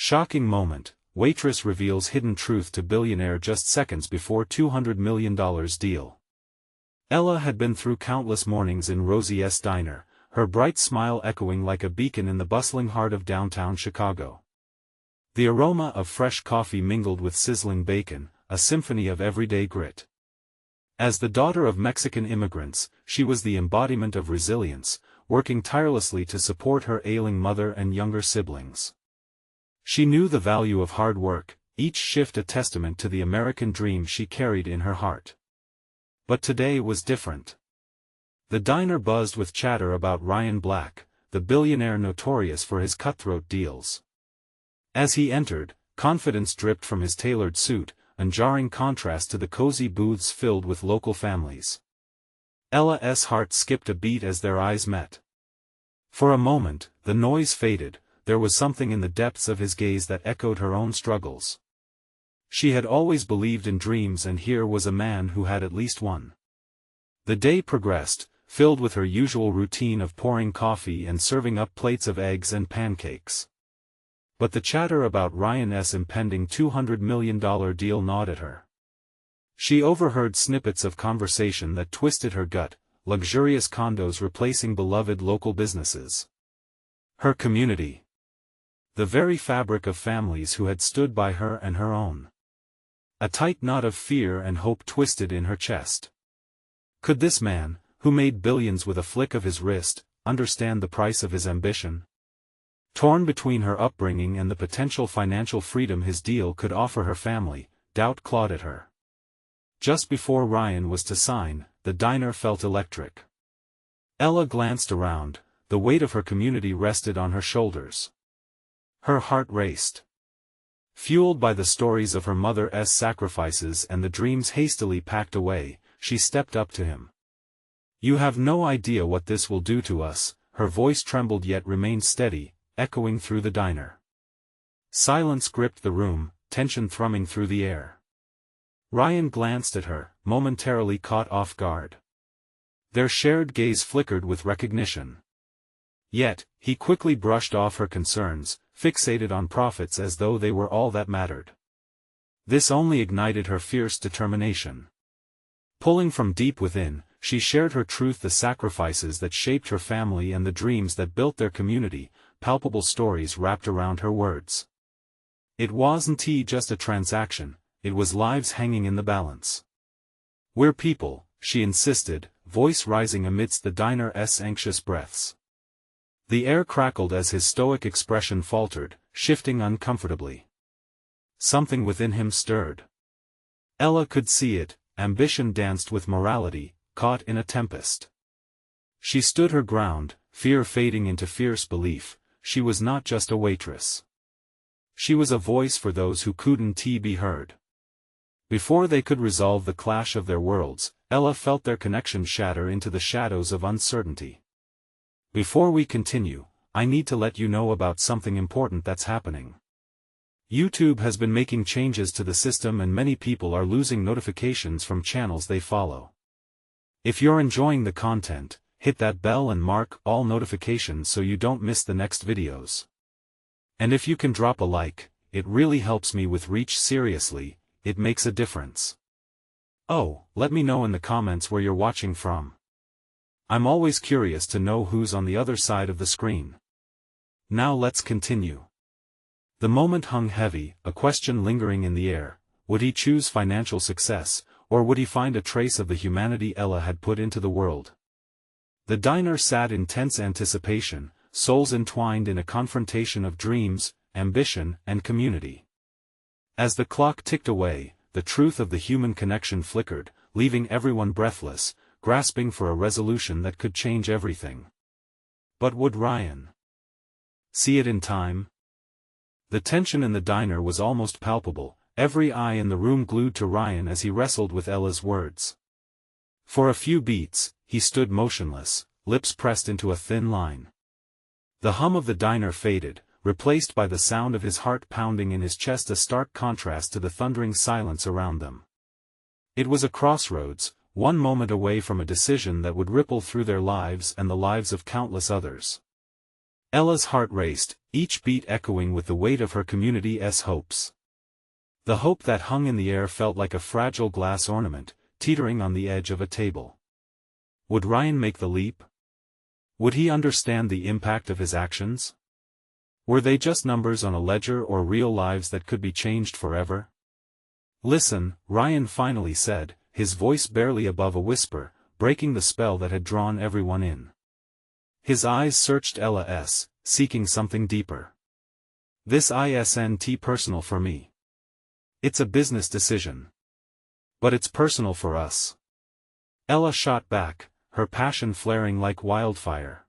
Shocking moment, Waitress reveals hidden truth to billionaire just seconds before $200 million deal. Ella had been through countless mornings in Rosie's diner, her bright smile echoing like a beacon in the bustling heart of downtown Chicago. The aroma of fresh coffee mingled with sizzling bacon, a symphony of everyday grit. As the daughter of Mexican immigrants, she was the embodiment of resilience, working tirelessly to support her ailing mother and younger siblings. She knew the value of hard work, each shift a testament to the American dream she carried in her heart. But today was different. The diner buzzed with chatter about Ryan Black, the billionaire notorious for his cutthroat deals. As he entered, confidence dripped from his tailored suit, in jarring contrast to the cozy booths filled with local families. Ella's heart skipped a beat as their eyes met. For a moment, the noise faded. There was something in the depths of his gaze that echoed her own struggles. She had always believed in dreams, and here was a man who had at least one. The day progressed, filled with her usual routine of pouring coffee and serving up plates of eggs and pancakes. But the chatter about Ryan's impending $200 million deal gnawed at her. She overheard snippets of conversation that twisted her gut, luxurious condos replacing beloved local businesses. Her community. The very fabric of families who had stood by her and her own. A tight knot of fear and hope twisted in her chest. Could this man, who made billions with a flick of his wrist, understand the price of his ambition? Torn between her upbringing and the potential financial freedom his deal could offer her family, doubt clawed at her. Just before Ryan was to sign, the diner felt electric. Ella glanced around, the weight of her community rested on her shoulders. Her heart raced. Fueled by the stories of her mother's sacrifices and the dreams hastily packed away, she stepped up to him. "You have no idea what this will do to us," her voice trembled yet remained steady, echoing through the diner. Silence gripped the room, tension thrumming through the air. Ryan glanced at her, momentarily caught off guard. Their shared gaze flickered with recognition. Yet, he quickly brushed off her concerns, fixated on profits as though they were all that mattered. This only ignited her fierce determination. Pulling from deep within, she shared her truth, the sacrifices that shaped her family and the dreams that built their community, palpable stories wrapped around her words. It wasn't just a transaction, it was lives hanging in the balance. "We're people," she insisted, voice rising amidst the diner's anxious breaths. The air crackled as his stoic expression faltered, shifting uncomfortably. Something within him stirred. Ella could see it, ambition danced with morality, caught in a tempest. She stood her ground, fear fading into fierce belief. She was not just a waitress. She was a voice for those who couldn't be heard. Before they could resolve the clash of their worlds, Ella felt their connection shatter into the shadows of uncertainty. "Before we continue, I need to let you know about something important that's happening. YouTube has been making changes to the system and many people are losing notifications from channels they follow. If you're enjoying the content, hit that bell and mark all notifications so you don't miss the next videos. And if you can drop a like, it really helps me with reach. Seriously, it makes a difference. Oh, let me know in the comments where you're watching from. I'm always curious to know who's on the other side of the screen. Now let's continue." The moment hung heavy, a question lingering in the air. Would he choose financial success, or would he find a trace of the humanity Ella had put into the world? The diner sat in tense anticipation, souls entwined in a confrontation of dreams, ambition, and community. As the clock ticked away, the truth of the human connection flickered, leaving everyone breathless, grasping for a resolution that could change everything. But would Ryan see it in time? The tension in the diner was almost palpable, every eye in the room glued to Ryan as he wrestled with Ella's words. For a few beats, he stood motionless, lips pressed into a thin line. The hum of the diner faded, replaced by the sound of his heart pounding in his chest, a stark contrast to the thundering silence around them. It was a crossroads, one moment away from a decision that would ripple through their lives and the lives of countless others. Ella's heart raced, each beat echoing with the weight of her community's hopes. The hope that hung in the air felt like a fragile glass ornament, teetering on the edge of a table. Would Ryan make the leap? Would he understand the impact of his actions? Were they just numbers on a ledger or real lives that could be changed forever? "Listen," Ryan finally said, his voice barely above a whisper, breaking the spell that had drawn everyone in. His eyes searched Ella's, seeking something deeper. "This isn't personal for me. It's a business decision. But it's personal for us." Ella shot back, her passion flaring like wildfire.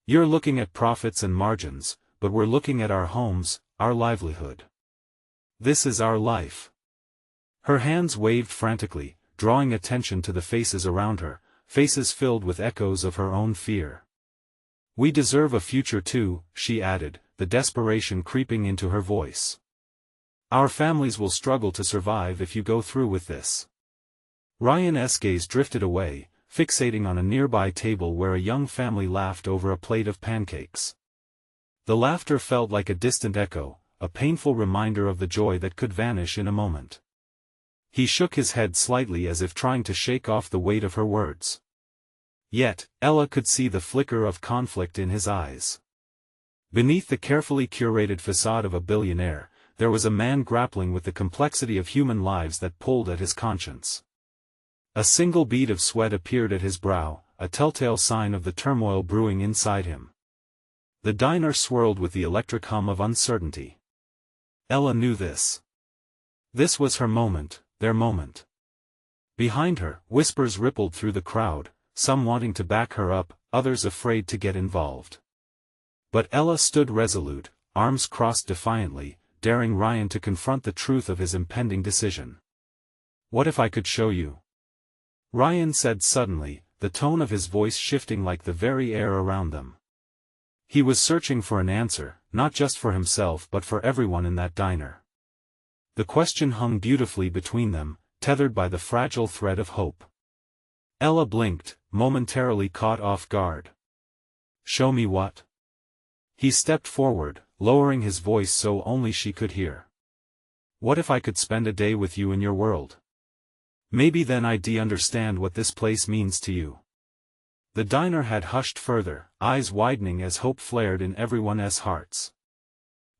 "You're looking at profits and margins, but we're looking at our homes, our livelihood. This is our life." Her hands waved frantically, drawing attention to the faces around her, faces filled with echoes of her own fear. "We deserve a future too," she added, the desperation creeping into her voice. "Our families will struggle to survive if you go through with this." Ryan's gaze drifted away, fixating on a nearby table where a young family laughed over a plate of pancakes. The laughter felt like a distant echo, a painful reminder of the joy that could vanish in a moment. He shook his head slightly as if trying to shake off the weight of her words. Yet, Ella could see the flicker of conflict in his eyes. Beneath the carefully curated facade of a billionaire, there was a man grappling with the complexity of human lives that pulled at his conscience. A single bead of sweat appeared at his brow, a telltale sign of the turmoil brewing inside him. The diner swirled with the electric hum of uncertainty. Ella knew this. This was her moment, their moment. Behind her, whispers rippled through the crowd, some wanting to back her up, others afraid to get involved. But Ella stood resolute, arms crossed defiantly, daring Ryan to confront the truth of his impending decision. "What if I could show you?" Ryan said suddenly, the tone of his voice shifting like the very air around them. He was searching for an answer, not just for himself but for everyone in that diner. The question hung beautifully between them, tethered by the fragile thread of hope. Ella blinked, momentarily caught off guard. "Show me what?" He stepped forward, lowering his voice so only she could hear. "What if I could spend a day with you in your world? Maybe then I'd understand what this place means to you." The diner had hushed further, eyes widening as hope flared in everyone's hearts.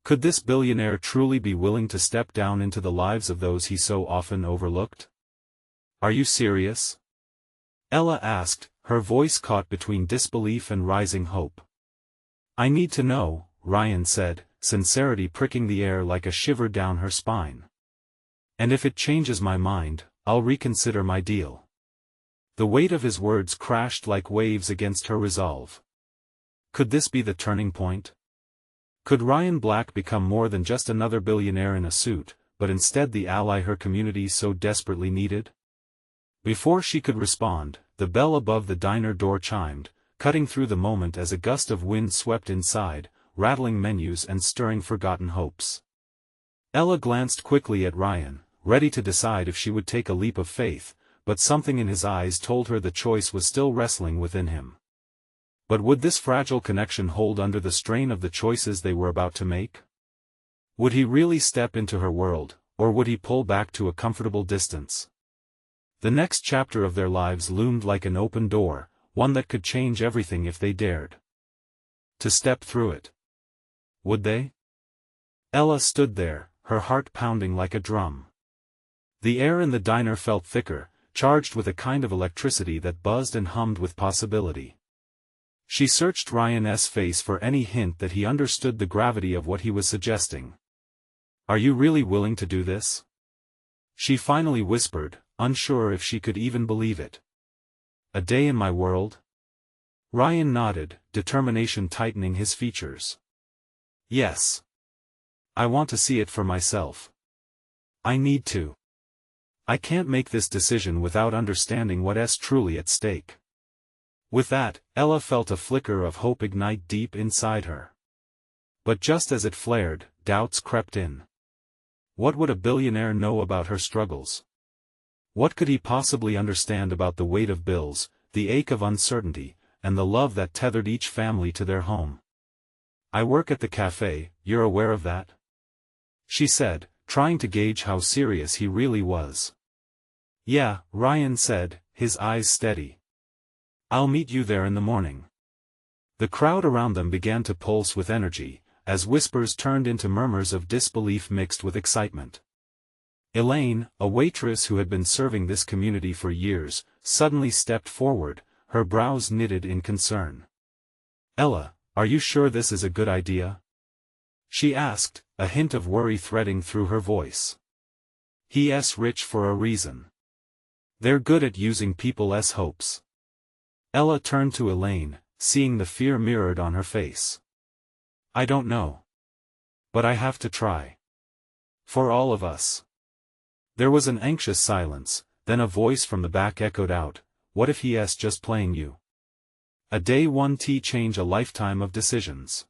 Could this billionaire truly be willing to step down into the lives of those he so often overlooked? "Are you serious?" Ella asked, her voice caught between disbelief and rising hope. "I need to know," Ryan said, sincerity pricking the air like a shiver down her spine. "And if it changes my mind, I'll reconsider my deal." The weight of his words crashed like waves against her resolve. Could this be the turning point? Could Ryan Black become more than just another billionaire in a suit, but instead the ally her community so desperately needed? Before she could respond, the bell above the diner door chimed, cutting through the moment as a gust of wind swept inside, rattling menus and stirring forgotten hopes. Ella glanced quickly at Ryan, ready to decide if she would take a leap of faith, but something in his eyes told her the choice was still wrestling within him. But would this fragile connection hold under the strain of the choices they were about to make? Would he really step into her world, or would he pull back to a comfortable distance? The next chapter of their lives loomed like an open door, one that could change everything if they dared to step through it. Would they? Ella stood there, her heart pounding like a drum. The air in the diner felt thicker, charged with a kind of electricity that buzzed and hummed with possibility. She searched Ryan's face for any hint that he understood the gravity of what he was suggesting. "Are you really willing to do this?" She finally whispered, unsure if she could even believe it. "A day in my world?" Ryan nodded, determination tightening his features. "Yes. I want to see it for myself. I need to. I can't make this decision without understanding what's truly at stake." With that, Ella felt a flicker of hope ignite deep inside her. But just as it flared, doubts crept in. What would a billionaire know about her struggles? What could he possibly understand about the weight of bills, the ache of uncertainty, and the love that tethered each family to their home? I work at the cafe, you're aware of that? She said, trying to gauge how serious he really was. Yeah, Ryan said, his eyes steady. I'll meet you there in the morning. The crowd around them began to pulse with energy, as whispers turned into murmurs of disbelief mixed with excitement. Elaine, a waitress who had been serving this community for years, suddenly stepped forward, her brows knitted in concern. Ella, are you sure this is a good idea? She asked, a hint of worry threading through her voice. He's rich for a reason. They're good at using people's hopes. Ella turned to Elaine, seeing the fear mirrored on her face. I don't know. But I have to try. For all of us. There was an anxious silence, then a voice from the back echoed out, what if he's just playing you? A day one tea change a lifetime of decisions.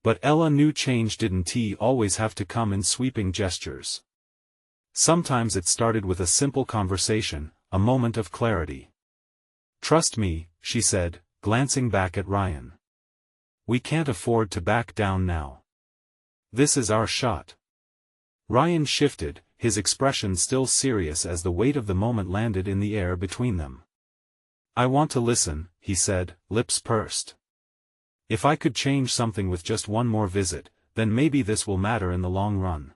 But Ella knew change didn't always have to come in sweeping gestures. Sometimes it started with a simple conversation, a moment of clarity. Trust me, she said, glancing back at Ryan. We can't afford to back down now. This is our shot. Ryan shifted, his expression still serious as the weight of the moment landed in the air between them. I want to listen, he said, lips pursed. If I could change something with just one more visit, then maybe this will matter in the long run.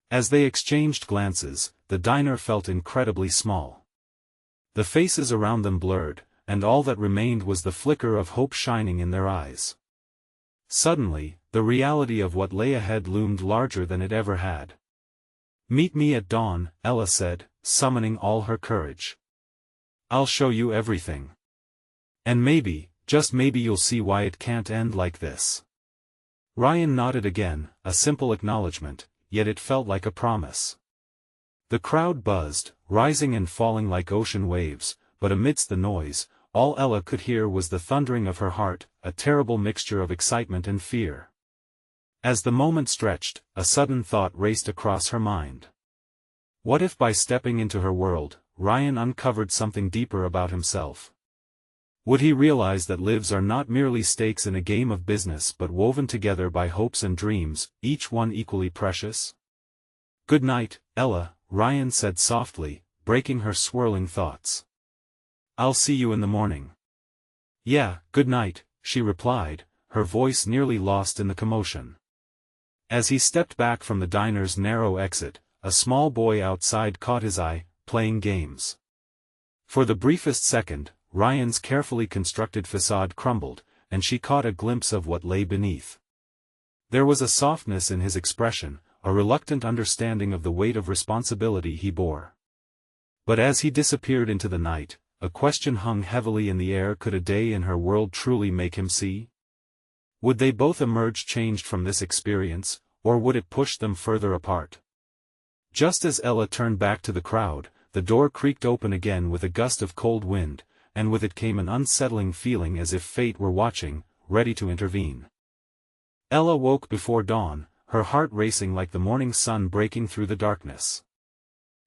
As they exchanged glances, the diner felt incredibly small. The faces around them blurred, and all that remained was the flicker of hope shining in their eyes. Suddenly, the reality of what lay ahead loomed larger than it ever had. Meet me at dawn, Ella said, summoning all her courage. I'll show you everything. And maybe, just maybe you'll see why it can't end like this. Ryan nodded again, a simple acknowledgement, yet it felt like a promise. The crowd buzzed, rising and falling like ocean waves, but amidst the noise, all Ella could hear was the thundering of her heart, a terrible mixture of excitement and fear. As the moment stretched, a sudden thought raced across her mind. What if by stepping into her world, Ryan uncovered something deeper about himself? Would he realize that lives are not merely stakes in a game of business but woven together by hopes and dreams, each one equally precious? Good night, Ella, Ryan said softly, breaking her swirling thoughts. I'll see you in the morning. Yeah, good night, she replied, her voice nearly lost in the commotion. As he stepped back from the diner's narrow exit, a small boy outside caught his eye, playing games. For the briefest second, Ryan's carefully constructed facade crumbled, and she caught a glimpse of what lay beneath. There was a softness in his expression, a reluctant understanding of the weight of responsibility he bore. But as he disappeared into the night, a question hung heavily in the air: could a day in her world truly make him see? Would they both emerge changed from this experience, or would it push them further apart? Just as Ella turned back to the crowd, the door creaked open again with a gust of cold wind, and with it came an unsettling feeling as if fate were watching, ready to intervene. Ella woke before dawn, her heart racing like the morning sun breaking through the darkness.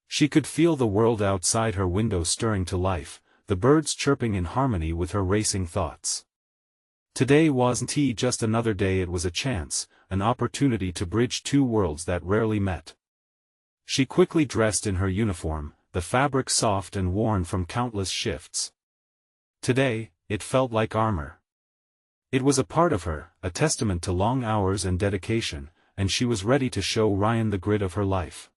She could feel the world outside her window stirring to life, the birds chirping in harmony with her racing thoughts. Today wasn't just another day, it was a chance, an opportunity to bridge two worlds that rarely met. She quickly dressed in her uniform, the fabric soft and worn from countless shifts. Today, it felt like armor. It was a part of her, a testament to long hours and dedication, and she was ready to show Ryan the grit of her life.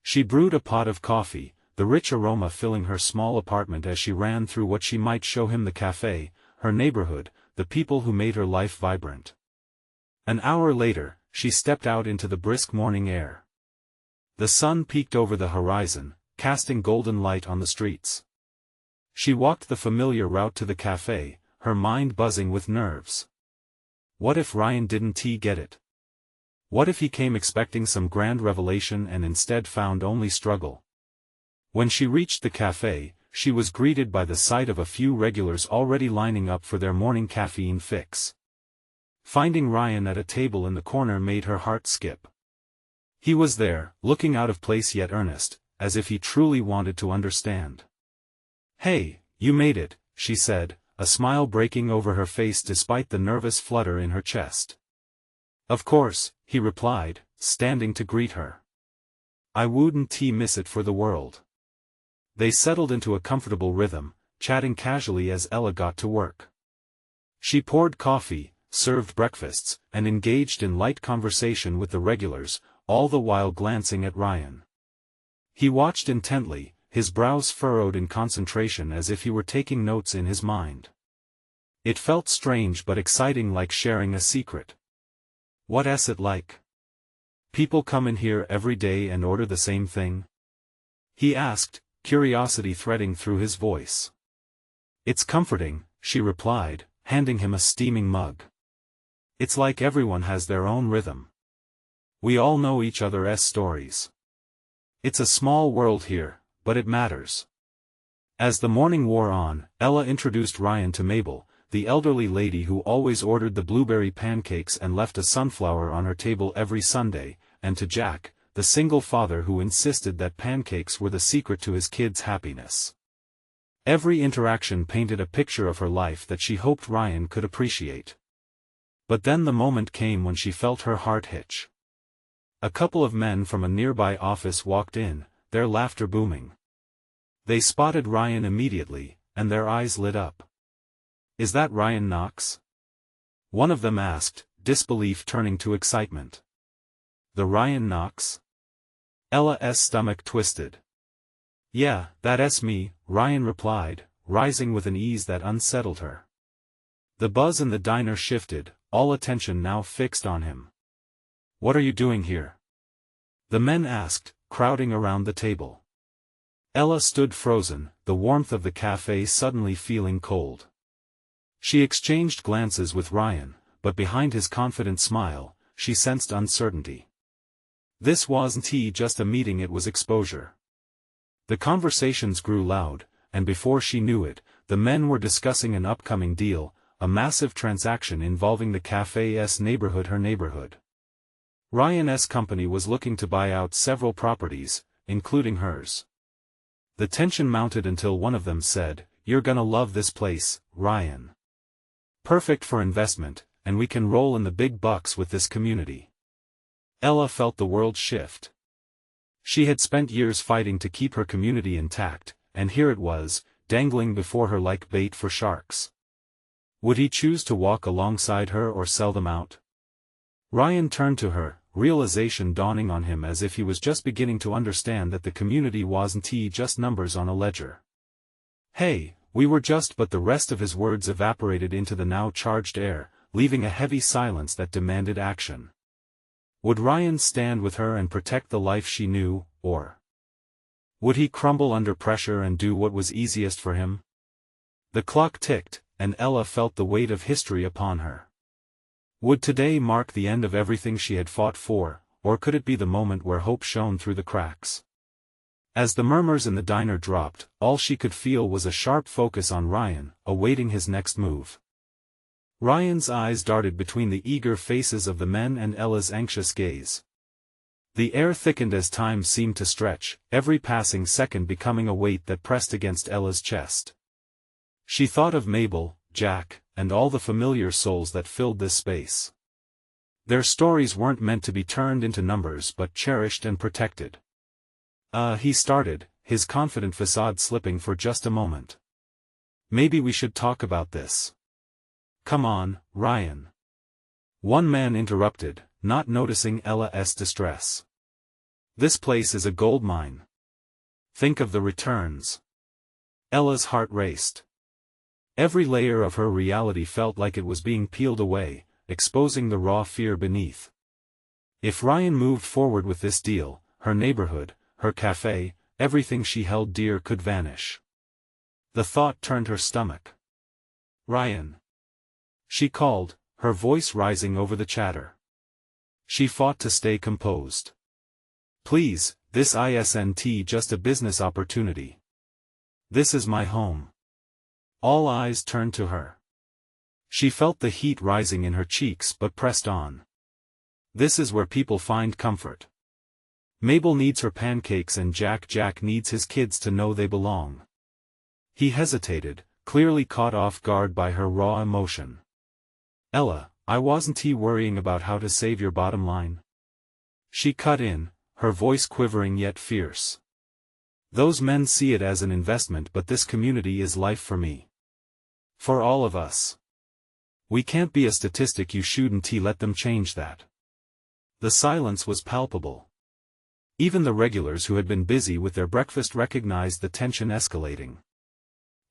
She brewed a pot of coffee, the rich aroma filling her small apartment as she ran through what she might show him: the cafe, her neighborhood, the people who made her life vibrant. An hour later, she stepped out into the brisk morning air. The sun peeked over the horizon, casting golden light on the streets. She walked the familiar route to the cafe, her mind buzzing with nerves. What if Ryan didn't get it? What if he came expecting some grand revelation and instead found only struggle? When she reached the cafe, she was greeted by the sight of a few regulars already lining up for their morning caffeine fix. Finding Ryan at a table in the corner made her heart skip. He was there, looking out of place yet earnest, as if he truly wanted to understand. Hey, you made it, she said, a smile breaking over her face despite the nervous flutter in her chest. "Of course," he replied, standing to greet her. "I wouldn't miss it for the world." They settled into a comfortable rhythm, chatting casually as Ella got to work. She poured coffee, served breakfasts, and engaged in light conversation with the regulars, all the while glancing at Ryan. He watched intently, his brows furrowed in concentration as if he were taking notes in his mind. It felt strange but exciting, like sharing a secret. "What's it like? People come in here every day and order the same thing?" he asked, curiosity threading through his voice. "It's comforting," she replied, handing him a steaming mug. "It's like everyone has their own rhythm. We all know each other's stories. It's a small world here, but it matters." As the morning wore on, Ella introduced Ryan to Mabel, the elderly lady who always ordered the blueberry pancakes and left a sunflower on her table every Sunday, and to Jack, the single father who insisted that pancakes were the secret to his kids' happiness. Every interaction painted a picture of her life that she hoped Ryan could appreciate. But then the moment came when she felt her heart hitch. A couple of men from a nearby office walked in, their laughter booming. They spotted Ryan immediately, and their eyes lit up. "Is that Ryan Knox?" one of them asked, disbelief turning to excitement. "The Ryan Knox?" Ella's stomach twisted. "Yeah, that's me," Ryan replied, rising with an ease that unsettled her. The buzz in the diner shifted, all attention now fixed on him. "What are you doing here?" the men asked, crowding around the table. Ella stood frozen, the warmth of the cafe suddenly feeling cold. She exchanged glances with Ryan, but behind his confident smile, she sensed uncertainty. This wasn't just a meeting, it was exposure. The conversations grew loud, and before she knew it, the men were discussing an upcoming deal, a massive transaction involving the cafe's neighborhood, her neighborhood. Ryan's company was looking to buy out several properties, including hers. The tension mounted until one of them said, "You're gonna love this place, Ryan. Perfect for investment, and we can roll in the big bucks with this community." Ella felt the world shift. She had spent years fighting to keep her community intact, and here it was, dangling before her like bait for sharks. Would he choose to walk alongside her or sell them out? Ryan turned to her, realization dawning on him as if he was just beginning to understand that the community wasn't just numbers on a ledger. "Hey, we were just," but the rest of his words evaporated into the now charged air, leaving a heavy silence that demanded action. Would Ryan stand with her and protect the life she knew, or would he crumble under pressure and do what was easiest for him? The clock ticked, and Ella felt the weight of history upon her. Would today mark the end of everything she had fought for, or could it be the moment where hope shone through the cracks? As the murmurs in the diner dropped, all she could feel was a sharp focus on Ryan, awaiting his next move. Ryan's eyes darted between the eager faces of the men and Ella's anxious gaze. The air thickened as time seemed to stretch, every passing second becoming a weight that pressed against Ella's chest. She thought of Mabel, Jack, and all the familiar souls that filled this space. Their stories weren't meant to be turned into numbers but cherished and protected. He started, his confident facade slipping for just a moment. "Maybe we should talk about this." "Come on, Ryan." One man interrupted, not noticing Ella's distress. "This place is a gold mine. Think of the returns." Ella's heart raced. Every layer of her reality felt like it was being peeled away, exposing the raw fear beneath. If Ryan moved forward with this deal, her neighborhood, her cafe, everything she held dear could vanish. The thought turned her stomach. "Ryan," she called, her voice rising over the chatter. She fought to stay composed. "Please, this isn't just a business opportunity. This is my home." All eyes turned to her. She felt the heat rising in her cheeks but pressed on. "This is where people find comfort. Mabel needs her pancakes and Jack needs his kids to know they belong." He hesitated, clearly caught off guard by her raw emotion. "Ella, I wasn't worrying about how to save your bottom line." She cut in, her voice quivering yet fierce. "Those men see it as an investment, but this community is life for me. For all of us. We can't be a statistic. You shouldn't let them change that." The silence was palpable. Even the regulars who had been busy with their breakfast recognized the tension escalating.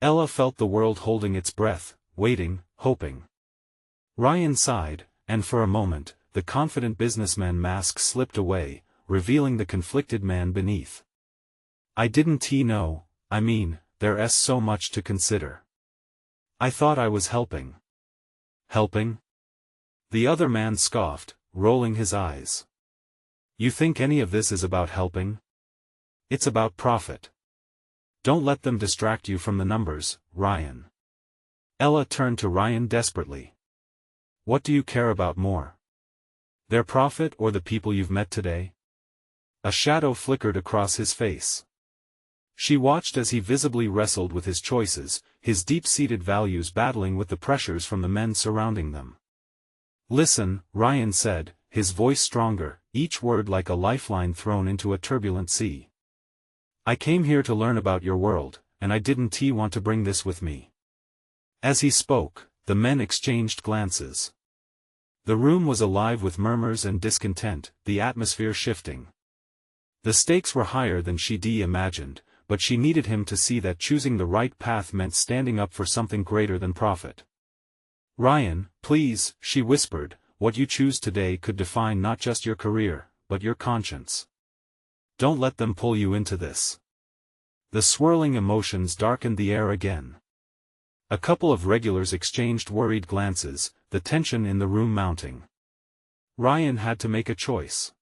Ella felt the world holding its breath, waiting, hoping. Ryan sighed, and for a moment, the confident businessman mask slipped away, revealing the conflicted man beneath. "I didn't know, there's so much to consider. I thought I was helping." "Helping?" The other man scoffed, rolling his eyes. "You think any of this is about helping? It's about profit. Don't let them distract you from the numbers, Ryan." Ella turned to Ryan desperately. "What do you care about more? Their profit or the people you've met today?" A shadow flickered across his face. She watched as he visibly wrestled with his choices, his deep-seated values battling with the pressures from the men surrounding them. "Listen," Ryan said, his voice stronger, each word like a lifeline thrown into a turbulent sea. "I came here to learn about your world, and I didn't want to bring this with me." As he spoke, the men exchanged glances. The room was alive with murmurs and discontent, the atmosphere shifting. The stakes were higher than she'd imagined, but she needed him to see that choosing the right path meant standing up for something greater than profit. "Ryan, please," she whispered, "what you choose today could define not just your career, but your conscience. Don't let them pull you into this." The swirling emotions darkened the air again. A couple of regulars exchanged worried glances, the tension in the room mounting. Ryan had to make a choice.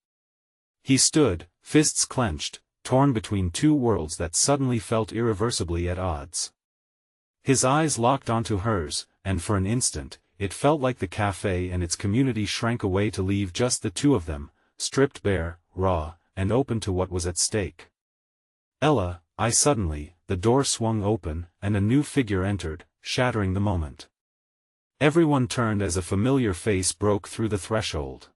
He stood, fists clenched, torn between two worlds that suddenly felt irreversibly at odds. His eyes locked onto hers, and for an instant, it felt like the cafe and its community shrank away to leave just the two of them, stripped bare, raw, and open to what was at stake. "Ella," suddenly, the door swung open, and a new figure entered, shattering the moment. Everyone turned as a familiar face broke through the threshold.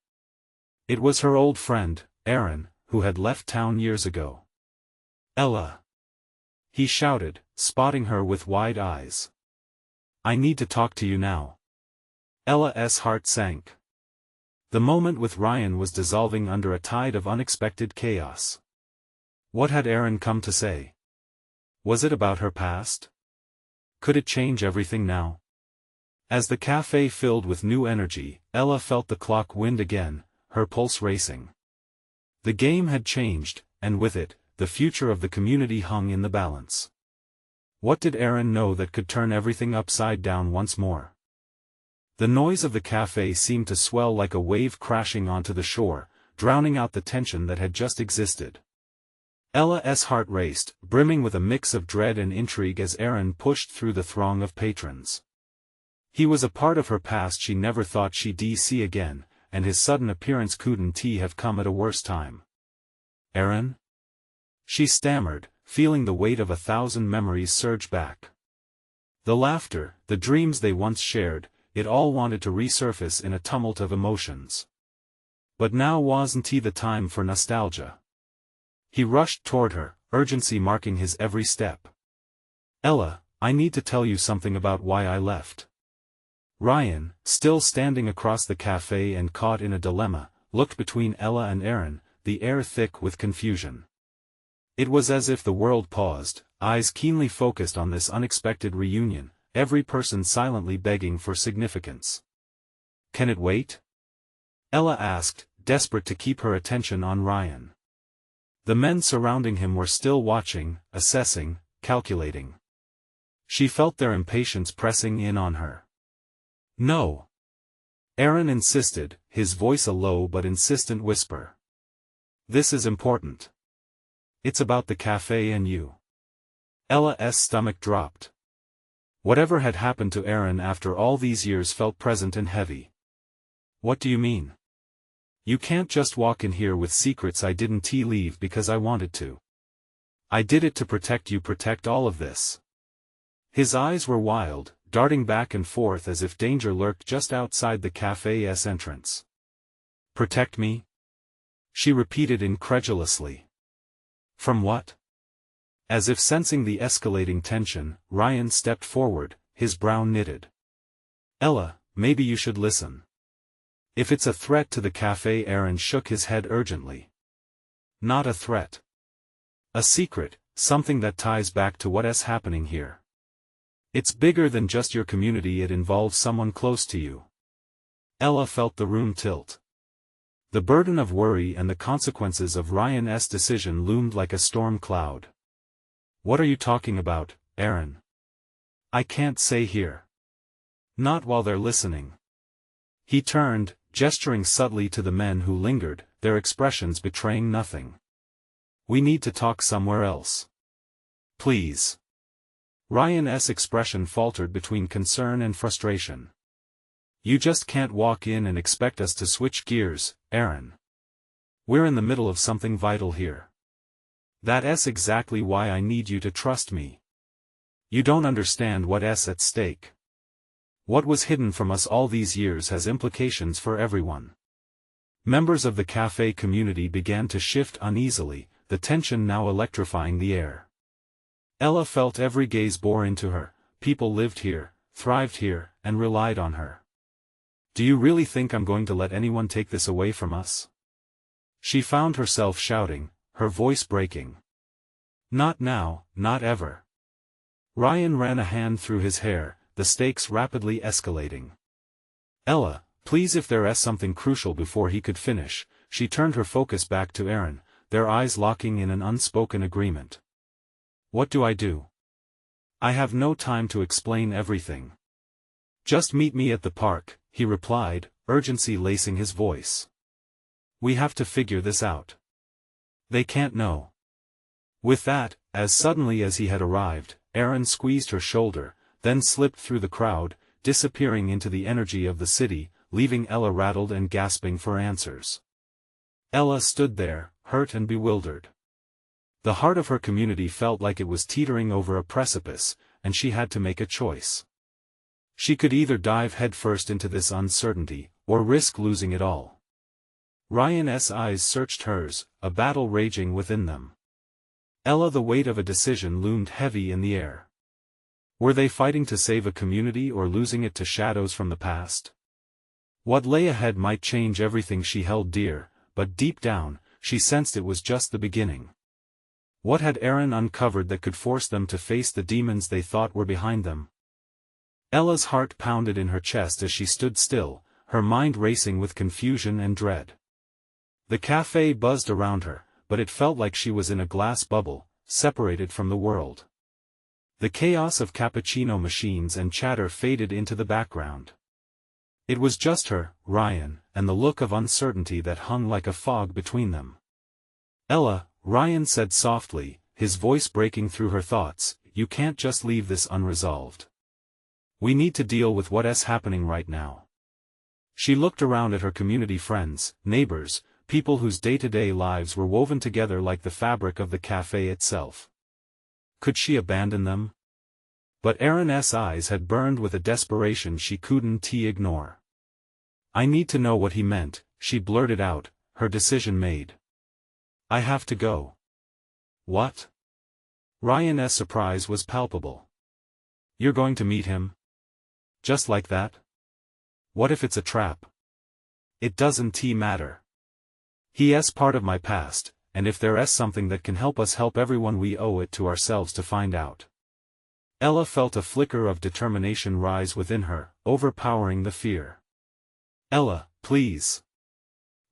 It was her old friend, Aaron, who had left town years ago. "Ella!" he shouted, spotting her with wide eyes. "I need to talk to you now." Ella's heart sank. The moment with Ryan was dissolving under a tide of unexpected chaos. What had Aaron come to say? Was it about her past? Could it change everything now? As the cafe filled with new energy, Ella felt the clock wind again, her pulse racing. The game had changed, and with it, the future of the community hung in the balance. What did Aaron know that could turn everything upside down once more? The noise of the cafe seemed to swell like a wave crashing onto the shore, drowning out the tension that had just existed. Ella's heart raced, brimming with a mix of dread and intrigue as Aaron pushed through the throng of patrons. He was a part of her past she never thought she'd see again, and his sudden appearance couldn't have come at a worse time. "Aaron?" she stammered, feeling the weight of 1,000 memories surge back. The laughter, the dreams they once shared, it all wanted to resurface in a tumult of emotions. But now wasn't the time for nostalgia. He rushed toward her, urgency marking his every step. "Ella, I need to tell you something about why I left." Ryan, still standing across the cafe and caught in a dilemma, looked between Ella and Aaron, the air thick with confusion. It was as if the world paused, eyes keenly focused on this unexpected reunion, every person silently begging for significance. "Can it wait?" Ella asked, desperate to keep her attention on Ryan. The men surrounding him were still watching, assessing, calculating. She felt their impatience pressing in on her. "No." Aaron insisted, his voice a low but insistent whisper. "This is important. It's about the cafe and you." Ella's stomach dropped. Whatever had happened to Aaron after all these years felt present and heavy. "What do you mean? You can't just walk in here with secrets. I didn't leave because I wanted to. I did it to protect you, protect all of this." His eyes were wild, darting back and forth as if danger lurked just outside the café's entrance. "Protect me?" she repeated incredulously. "From what?" As if sensing the escalating tension, Ryan stepped forward, his brow knitted. "Ella, maybe you should listen. If it's a threat to the café." Aaron shook his head urgently. "Not a threat. A secret, something that ties back to what's happening here. It's bigger than just your community, it involves someone close to you." Ella felt the room tilt. The burden of worry and the consequences of Ryan's decision loomed like a storm cloud. "What are you talking about, Aaron?" "I can't say here. Not while they're listening." He turned, gesturing subtly to the men who lingered, their expressions betraying nothing. "We need to talk somewhere else. Please." Ryan's expression faltered between concern and frustration. "You just can't walk in and expect us to switch gears, Aaron. We're in the middle of something vital here. That's exactly why I need you to trust me. You don't understand what's at stake. What was hidden from us all these years has implications for everyone." Members of the café community began to shift uneasily, the tension now electrifying the air. Ella felt every gaze bore into her. People lived here, thrived here, and relied on her. "Do you really think I'm going to let anyone take this away from us?" She found herself shouting, her voice breaking. "Not now, not ever." Ryan ran a hand through his hair, the stakes rapidly escalating. "Ella, please." If there's something crucial. Before he could finish, she turned her focus back to Aaron, their eyes locking in an unspoken agreement. "What do I do?" "I have no time to explain everything. Just meet me at the park," he replied, urgency lacing his voice. "We have to figure this out. They can't know." With that, as suddenly as he had arrived, Aaron squeezed her shoulder, then slipped through the crowd, disappearing into the energy of the city, leaving Ella rattled and gasping for answers. Ella stood there, hurt and bewildered. The heart of her community felt like it was teetering over a precipice, and she had to make a choice. She could either dive headfirst into this uncertainty, or risk losing it all. Ryan's eyes searched hers, a battle raging within them. Ella, the weight of a decision loomed heavy in the air. Were they fighting to save a community or losing it to shadows from the past? What lay ahead might change everything she held dear, but deep down, she sensed it was just the beginning. What had Aaron uncovered that could force them to face the demons they thought were behind them? Ella's heart pounded in her chest as she stood still, her mind racing with confusion and dread. The café buzzed around her, but it felt like she was in a glass bubble, separated from the world. The chaos of cappuccino machines and chatter faded into the background. It was just her, Ryan, and the look of uncertainty that hung like a fog between them. "Ella," Ryan said softly, his voice breaking through her thoughts, "you can't just leave this unresolved. We need to deal with what's happening right now." She looked around at her community friends, neighbors, people whose day-to-day lives were woven together like the fabric of the café itself. Could she abandon them? But Aaron's eyes had burned with a desperation she couldn't ignore. "I need to know what he meant," she blurted out, her decision made. "I have to go." "What?" Ryan's surprise was palpable. "You're going to meet him? Just like that? What if it's a trap?" "It doesn't matter. He's part of my past, and if there's something that can help us help everyone, we owe it to ourselves to find out." Ella felt a flicker of determination rise within her, overpowering the fear. "Ella, please."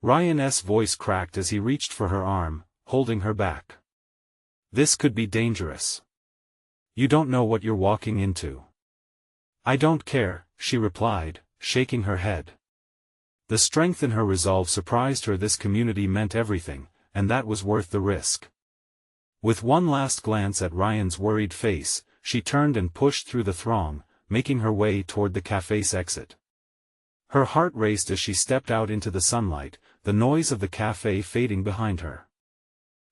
Ryan's voice cracked as he reached for her arm, holding her back. "This could be dangerous. You don't know what you're walking into." "I don't care," she replied, shaking her head. The strength in her resolve surprised her. This community meant everything, and that was worth the risk. With one last glance at Ryan's worried face, she turned and pushed through the throng, making her way toward the café's exit. Her heart raced as she stepped out into the sunlight, the noise of the café fading behind her.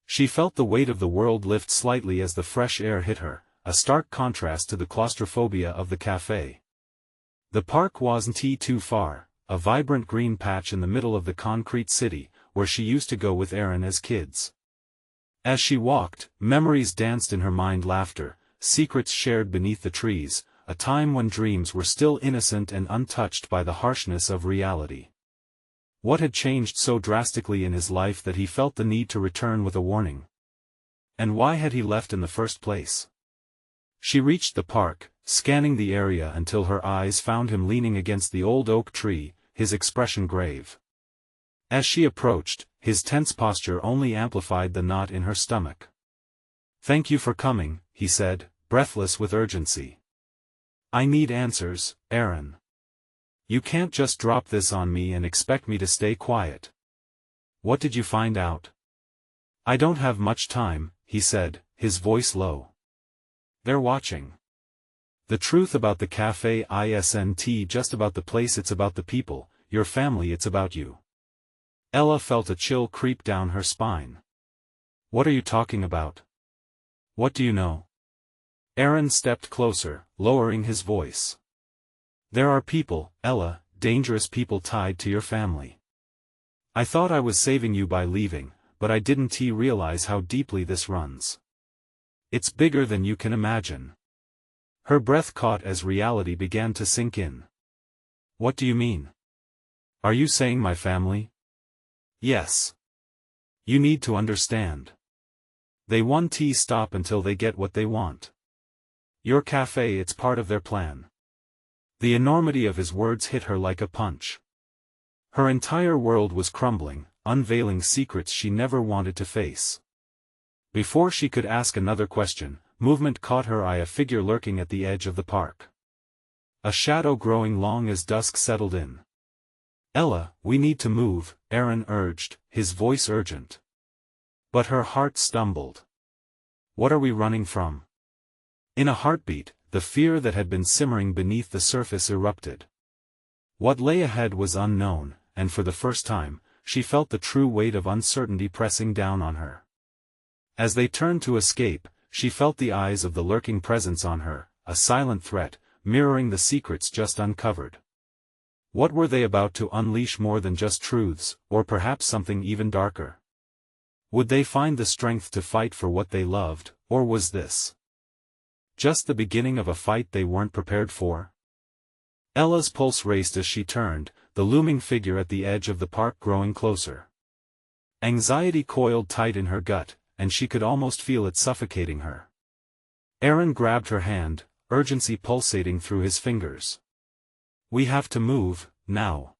She felt the weight of the world lift slightly as the fresh air hit her, a stark contrast to the claustrophobia of the cafe. The park wasn't too far, a vibrant green patch in the middle of the concrete city, where she used to go with Aaron as kids. As she walked, memories danced in her mind: laughter, secrets shared beneath the trees, a time when dreams were still innocent and untouched by the harshness of reality. What had changed so drastically in his life that he felt the need to return with a warning? And why had he left in the first place? She reached the park, scanning the area until her eyes found him leaning against the old oak tree, his expression grave. As she approached, his tense posture only amplified the knot in her stomach. "Thank you for coming," he said, breathless with urgency. "I need answers, Aaron. You can't just drop this on me and expect me to stay quiet. What did you find out?" "I don't have much time," he said, his voice low. "They're watching. The truth about the cafe isn't just about the place, it's about the people, your family, it's about you." Ella felt a chill creep down her spine. "What are you talking about? What do you know?" Aaron stepped closer, lowering his voice. "There are people, Ella, dangerous people tied to your family. I thought I was saving you by leaving, but I didn't realize how deeply this runs. It's bigger than you can imagine." Her breath caught as reality began to sink in. "What do you mean? Are you saying my family?" "Yes. You need to understand. They won't stop until they get what they want. Your cafe, it's part of their plan." The enormity of his words hit her like a punch. Her entire world was crumbling, unveiling secrets she never wanted to face. Before she could ask another question, movement caught her eye: a figure lurking at the edge of the park. A shadow growing long as dusk settled in. "Ella, we need to move," Aaron urged, his voice urgent. But her heart stumbled. "What are we running from?" In a heartbeat, the fear that had been simmering beneath the surface erupted. What lay ahead was unknown, and for the first time, she felt the true weight of uncertainty pressing down on her. As they turned to escape, she felt the eyes of the lurking presence on her, a silent threat, mirroring the secrets just uncovered. What were they about to unleash? More than just truths, or perhaps something even darker? Would they find the strength to fight for what they loved, or was this just the beginning of a fight they weren't prepared for? Ella's pulse raced as she turned, the looming figure at the edge of the park growing closer. Anxiety coiled tight in her gut, and she could almost feel it suffocating her. Aaron grabbed her hand, urgency pulsating through his fingers. "We have to move, now."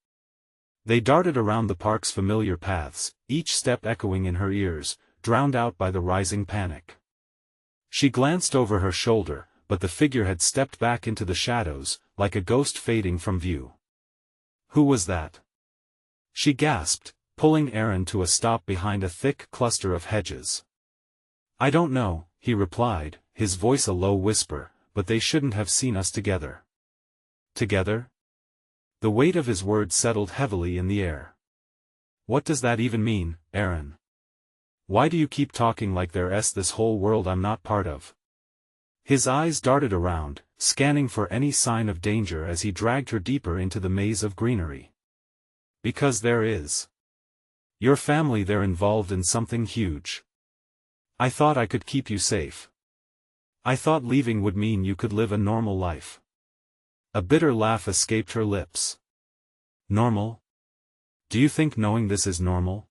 They darted around the park's familiar paths, each step echoing in her ears, drowned out by the rising panic. She glanced over her shoulder, but the figure had stepped back into the shadows, like a ghost fading from view. "Who was that?" she gasped, pulling Aaron to a stop behind a thick cluster of hedges. "I don't know," he replied, his voice a low whisper, "but they shouldn't have seen us together." "Together?" The weight of his words settled heavily in the air. "What does that even mean, Aaron? Why do you keep talking like there's this whole world I'm not part of?" His eyes darted around, scanning for any sign of danger as he dragged her deeper into the maze of greenery. "Because there is. Your family, they're involved in something huge. I thought I could keep you safe. I thought leaving would mean you could live a normal life." A bitter laugh escaped her lips. "Normal? Do you think knowing this is normal?"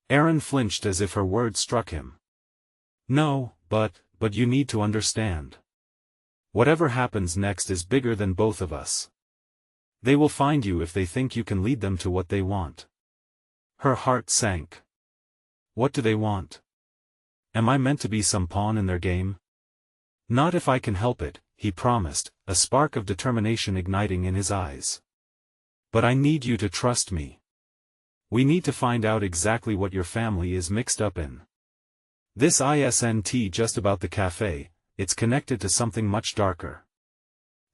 Aaron flinched as if her words struck him. "No, but you need to understand. Whatever happens next is bigger than both of us. They will find you if they think you can lead them to what they want." Her heart sank. "What do they want? Am I meant to be some pawn in their game?" "Not if I can help it," he promised, a spark of determination igniting in his eyes. "But I need you to trust me. We need to find out exactly what your family is mixed up in. This isn't just about the cafe, it's connected to something much darker."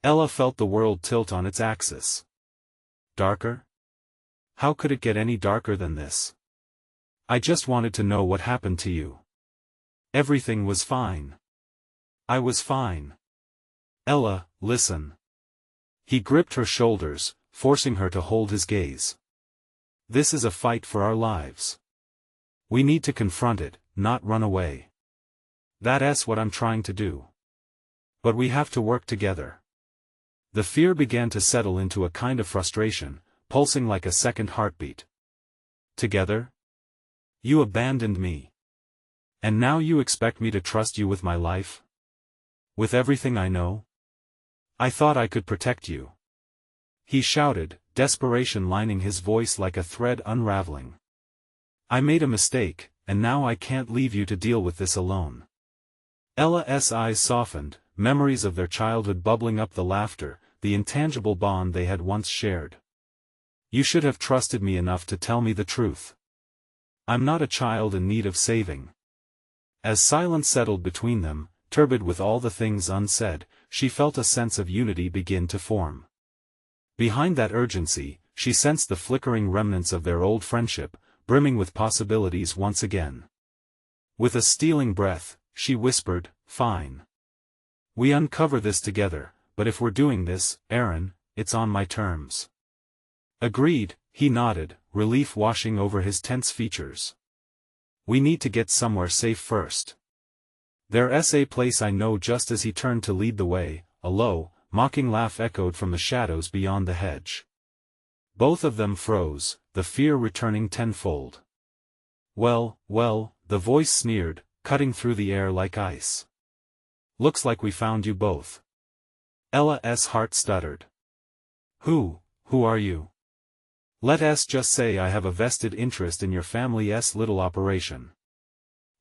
Ella felt the world tilt on its axis. "Darker? How could it get any darker than this? I just wanted to know what happened to you. Everything was fine." I was fine. Ella, listen. He gripped her shoulders, forcing her to hold his gaze. This is a fight for our lives. We need to confront it, not run away. That's what I'm trying to do. But we have to work together. The fear began to settle into a kind of frustration, pulsing like a second heartbeat. Together? You abandoned me. And now you expect me to trust you with my life? With everything I know? I thought I could protect you. He shouted, desperation lining his voice like a thread unraveling. I made a mistake, and now I can't leave you to deal with this alone. Ella's eyes softened, memories of their childhood bubbling up, the laughter, the intangible bond they had once shared. You should have trusted me enough to tell me the truth. I'm not a child in need of saving. As silence settled between them, turbid with all the things unsaid, she felt a sense of unity begin to form. Behind that urgency, she sensed the flickering remnants of their old friendship, brimming with possibilities once again. With a stealing breath, she whispered, "Fine. We uncover this together, but if we're doing this, Aaron, it's on my terms." Agreed, he nodded, relief washing over his tense features. We need to get somewhere safe first. There's a place I know. Just as he turned to lead the way, a low, mocking laugh echoed from the shadows beyond the hedge. Both of them froze, the fear returning tenfold. Well, the voice sneered, cutting through the air like ice. Looks like we found you both. Ella's heart stuttered. Who are you? Let's just say I have a vested interest in your family's little operation.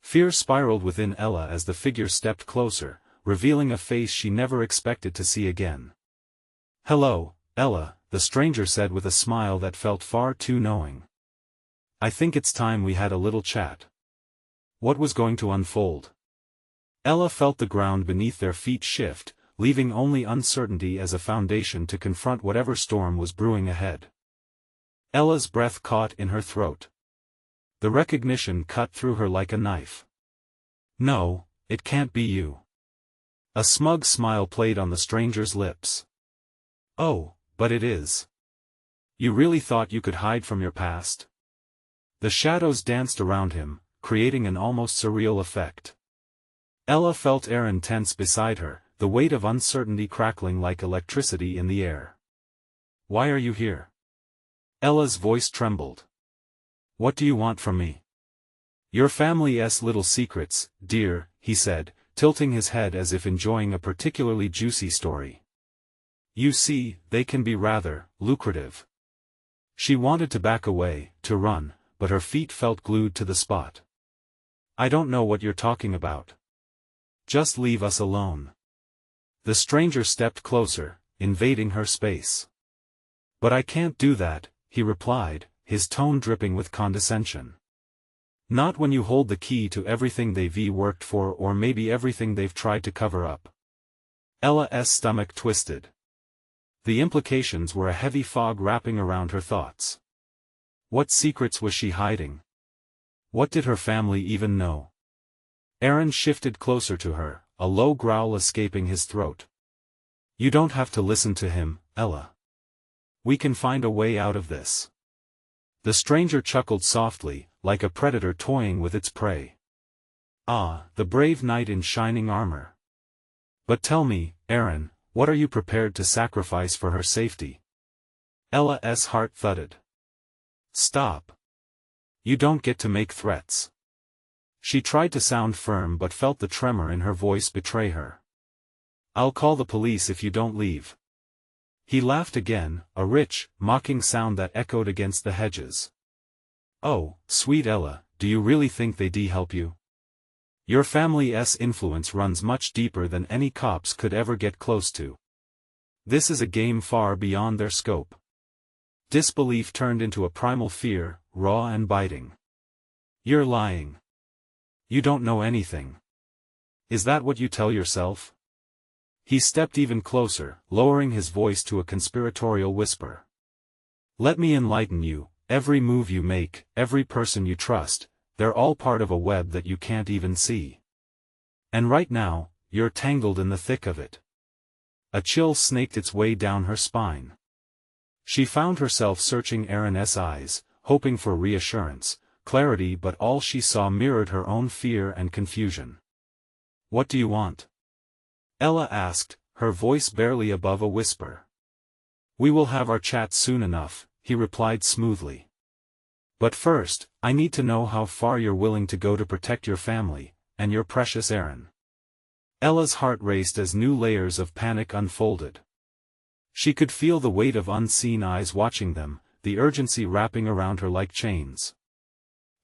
Fear spiraled within Ella as the figure stepped closer, revealing a face she never expected to see again. Hello, Ella, the stranger said with a smile that felt far too knowing. I think it's time we had a little chat. What was going to unfold? Ella felt the ground beneath their feet shift, leaving only uncertainty as a foundation to confront whatever storm was brewing ahead. Ella's breath caught in her throat. The recognition cut through her like a knife. No, it can't be you. A smug smile played on the stranger's lips. Oh, but it is. You really thought you could hide from your past? The shadows danced around him, creating an almost surreal effect. Ella felt Aaron tense beside her, the weight of uncertainty crackling like electricity in the air. Why are you here? Ella's voice trembled. What do you want from me? Your family's little secrets, dear, he said, tilting his head as if enjoying a particularly juicy story. You see, they can be rather lucrative. She wanted to back away, to run, but her feet felt glued to the spot. I don't know what you're talking about. Just leave us alone. The stranger stepped closer, invading her space. But I can't do that, he replied, his tone dripping with condescension. Not when you hold the key to everything they've worked for, or maybe everything they've tried to cover up. Ella's stomach twisted. The implications were a heavy fog wrapping around her thoughts. What secrets was she hiding? What did her family even know? Aaron shifted closer to her, a low growl escaping his throat. You don't have to listen to him, Ella. We can find a way out of this. The stranger chuckled softly, like a predator toying with its prey. Ah, the brave knight in shining armor. But tell me, Aaron, what are you prepared to sacrifice for her safety? Ella's heart thudded. Stop. You don't get to make threats. She tried to sound firm but felt the tremor in her voice betray her. I'll call the police if you don't leave. He laughed again, a rich, mocking sound that echoed against the hedges. Oh, sweet Ella, do you really think they'd help you? Your family's influence runs much deeper than any cops could ever get close to. This is a game far beyond their scope. Disbelief turned into a primal fear, raw and biting. You're lying. You don't know anything. Is that what you tell yourself? He stepped even closer, lowering his voice to a conspiratorial whisper. Let me enlighten you, every move you make, every person you trust, they're all part of a web that you can't even see. And right now, you're tangled in the thick of it. A chill snaked its way down her spine. She found herself searching Aaron's eyes, hoping for reassurance, clarity, but all she saw mirrored her own fear and confusion. "What do you want?" Ella asked, her voice barely above a whisper. "We will have our chat soon enough," he replied smoothly. "But first, I need to know how far you're willing to go to protect your family, and your precious Aaron." Ella's heart raced as new layers of panic unfolded. She could feel the weight of unseen eyes watching them, the urgency wrapping around her like chains.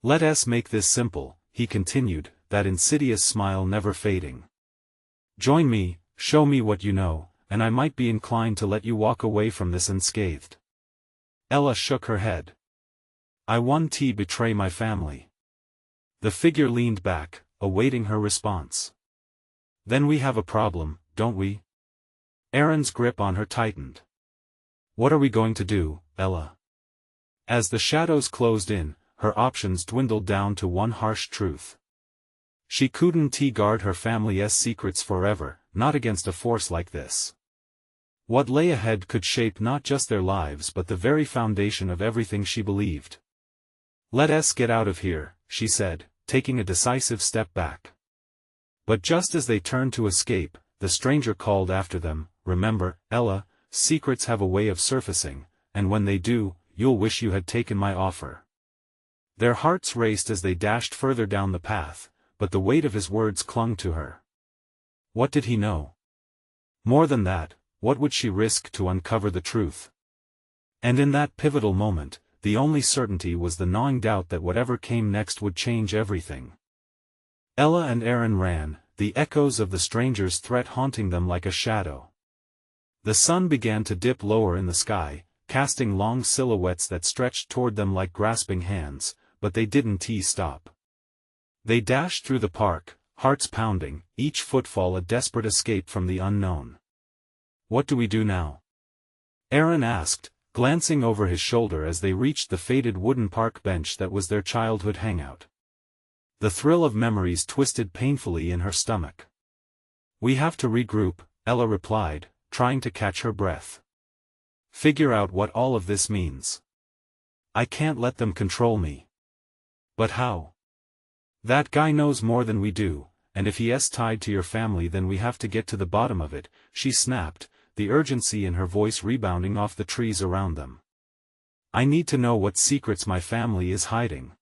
"Let us make this simple," he continued, that insidious smile never fading. "Join me, show me what you know, and I might be inclined to let you walk away from this unscathed." Ella shook her head. "I won't betray my family." The figure leaned back, awaiting her response. "Then we have a problem, don't we?" Aaron's grip on her tightened. "What are we going to do, Ella?" As the shadows closed in, her options dwindled down to one harsh truth. She couldn't guard her family's secrets forever, not against a force like this. What lay ahead could shape not just their lives but the very foundation of everything she believed. "Let us get out of here," she said, taking a decisive step back. But just as they turned to escape, the stranger called after them, "Remember, Ella, secrets have a way of surfacing, and when they do, you'll wish you had taken my offer." Their hearts raced as they dashed further down the path, but the weight of his words clung to her. What did he know? More than that, what would she risk to uncover the truth? And in that pivotal moment, the only certainty was the gnawing doubt that whatever came next would change everything. Ella and Aaron ran, the echoes of the stranger's threat haunting them like a shadow. The sun began to dip lower in the sky, casting long silhouettes that stretched toward them like grasping hands, but they didn't stop. They dashed through the park, hearts pounding, each footfall a desperate escape from the unknown. "What do we do now?" Aaron asked, glancing over his shoulder as they reached the faded wooden park bench that was their childhood hangout. The thrill of memories twisted painfully in her stomach. "We have to regroup," Ella replied, trying to catch her breath. "Figure out what all of this means. I can't let them control me." "But how?" "That guy knows more than we do, and if he is tied to your family then we have to get to the bottom of it," she snapped, the urgency in her voice rebounding off the trees around them. "I need to know what secrets my family is hiding."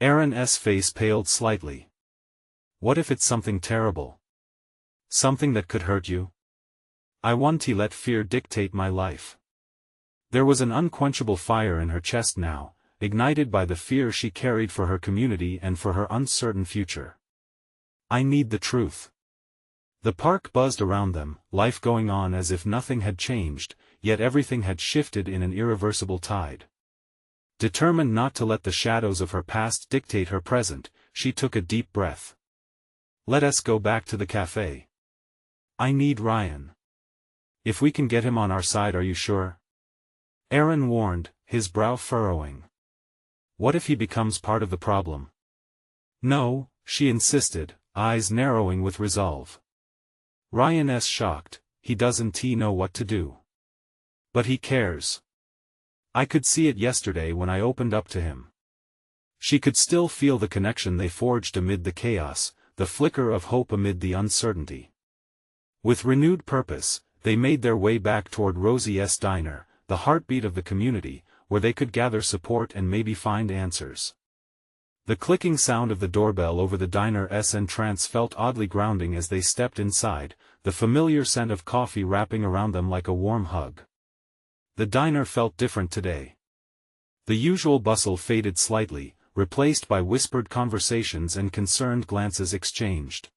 Aaron's face paled slightly. "What if it's something terrible? Something that could hurt you?" "I won't let fear dictate my life." There was an unquenchable fire in her chest now, ignited by the fear she carried for her community and for her uncertain future. "I need the truth." The park buzzed around them, life going on as if nothing had changed, yet everything had shifted in an irreversible tide. Determined not to let the shadows of her past dictate her present, she took a deep breath. "Let us go back to the cafe. I need Ryan. If we can get him on our side, are you sure?" Aaron warned, his brow furrowing. "What if he becomes part of the problem?" "No," she insisted, eyes narrowing with resolve. "Ryan's shocked, he doesn't know what to do. But he cares. I could see it yesterday when I opened up to him." She could still feel the connection they forged amid the chaos, the flicker of hope amid the uncertainty. With renewed purpose, they made their way back toward Rosie's diner, the heartbeat of the community, where they could gather support and maybe find answers. The clicking sound of the doorbell over the diner's entrance felt oddly grounding as they stepped inside, the familiar scent of coffee wrapping around them like a warm hug. The diner felt different today. The usual bustle faded slightly, replaced by whispered conversations and concerned glances exchanged.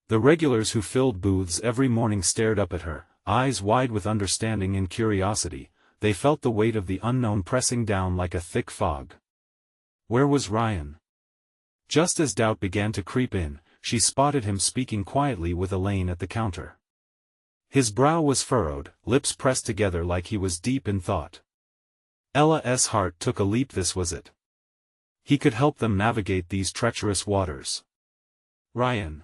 The regulars who filled booths every morning stared up at her, eyes wide with understanding and curiosity. They felt the weight of the unknown pressing down like a thick fog. Where was Ryan? Just as doubt began to creep in, she spotted him speaking quietly with Elaine at the counter. His brow was furrowed, lips pressed together like he was deep in thought. Ella's heart took a leap. This was it. He could help them navigate these treacherous waters. "Ryan."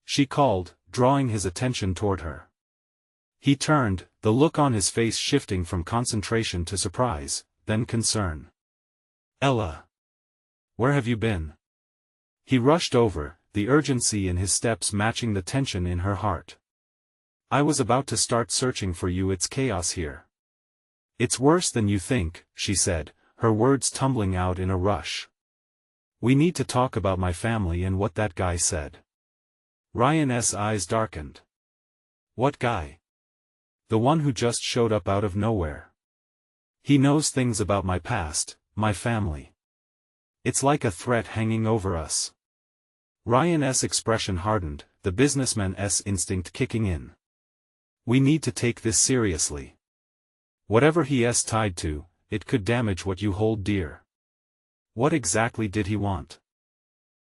she called, drawing his attention toward her. He turned, the look on his face shifting from concentration to surprise, then concern. Ella! Where have you been? He rushed over, the urgency in his steps matching the tension in her heart. I was about to start searching for you. It's chaos here. It's worse than you think, she said, her words tumbling out in a rush. We need to talk about my family and what that guy said. Ryan's eyes darkened. What guy? The one who just showed up out of nowhere. He knows things about my past, my family. It's like a threat hanging over us. Ryan's expression hardened, the businessman's instinct kicking in. We need to take this seriously. Whatever he's tied to, it could damage what you hold dear. What exactly did he want?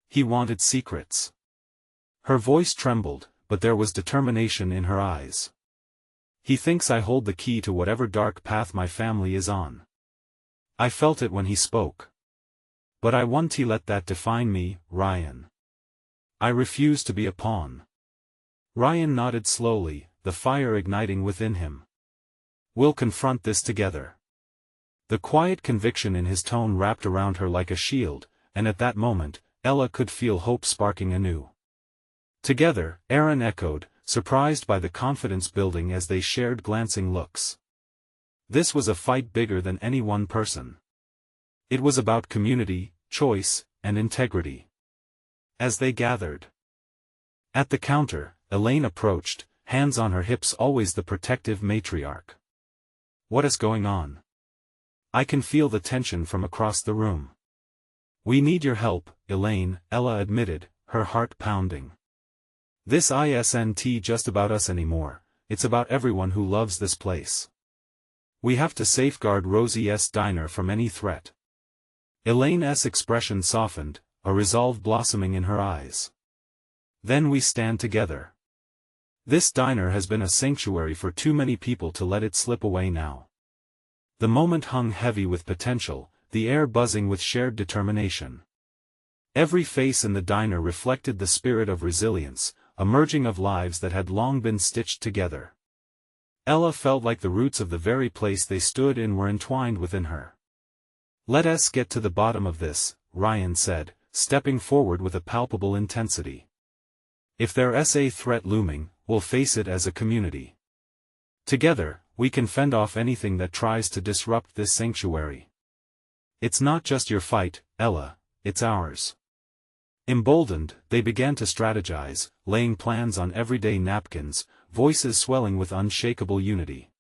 He wanted secrets. Her voice trembled, but there was determination in her eyes. He thinks I hold the key to whatever dark path my family is on. I felt it when he spoke. But I won't let that define me, Ryan. I refuse to be a pawn. Ryan nodded slowly, the fire igniting within him. We'll confront this together. The quiet conviction in his tone wrapped around her like a shield, and at that moment, Ella could feel hope sparking anew. Together, Aaron echoed, surprised by the confidence building as they shared glancing looks. This was a fight bigger than any one person. It was about community, choice, and integrity. As they gathered at the counter, Elaine approached, hands on her hips, always the protective matriarch. What is going on? I can feel the tension from across the room. We need your help, Elaine, Ella admitted, her heart pounding. This isn't just about us anymore, it's about everyone who loves this place. We have to safeguard Rosie's diner from any threat. Elaine's expression softened, a resolve blossoming in her eyes. Then we stand together. This diner has been a sanctuary for too many people to let it slip away now. The moment hung heavy with potential, the air buzzing with shared determination. Every face in the diner reflected the spirit of resilience, a merging of lives that had long been stitched together. Ella felt like the roots of the very place they stood in were entwined within her. Let us get to the bottom of this, Ryan said, stepping forward with a palpable intensity. If there's a threat looming, we'll face it as a community. Together, we can fend off anything that tries to disrupt this sanctuary. It's not just your fight, Ella, it's ours. Emboldened, they began to strategize, laying plans on everyday napkins, voices swelling with unshakable unity.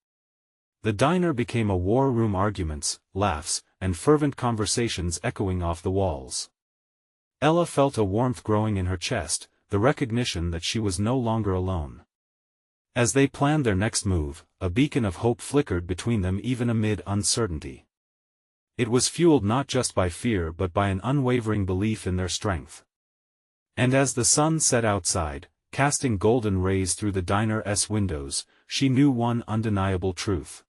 The diner became a war room, arguments, laughs, and fervent conversations echoing off the walls. Ella felt a warmth growing in her chest, the recognition that she was no longer alone. As they planned their next move, a beacon of hope flickered between them even amid uncertainty. It was fueled not just by fear but by an unwavering belief in their strength. And as the sun set outside, casting golden rays through the diner's windows, she knew one undeniable truth.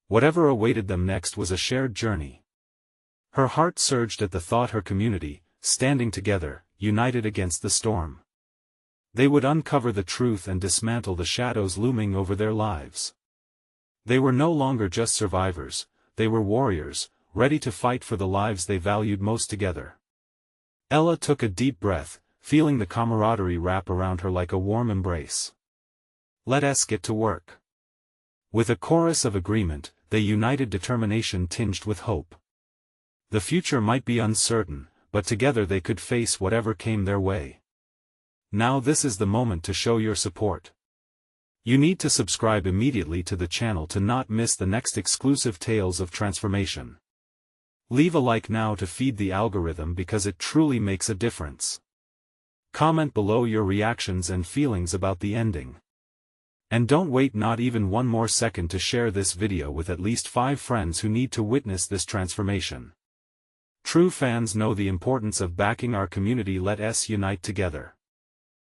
Whatever awaited them next was a shared journey. Her heart surged at the thought, her community, standing together, united against the storm. They would uncover the truth and dismantle the shadows looming over their lives. They were no longer just survivors, they were warriors, ready to fight for the lives they valued most together. Ella took a deep breath, feeling the camaraderie wrap around her like a warm embrace. Let us get to work. With a chorus of agreement, they united, determination tinged with hope. The future might be uncertain, but together they could face whatever came their way. Now this is the moment to show your support. You need to subscribe immediately to the channel to not miss the next exclusive tales of transformation. Leave a like now to feed the algorithm because it truly makes a difference. Comment below your reactions and feelings about the ending. And don't wait not even one more second to share this video with at least 5 friends who need to witness this transformation. True fans know the importance of backing our community. Let us unite together.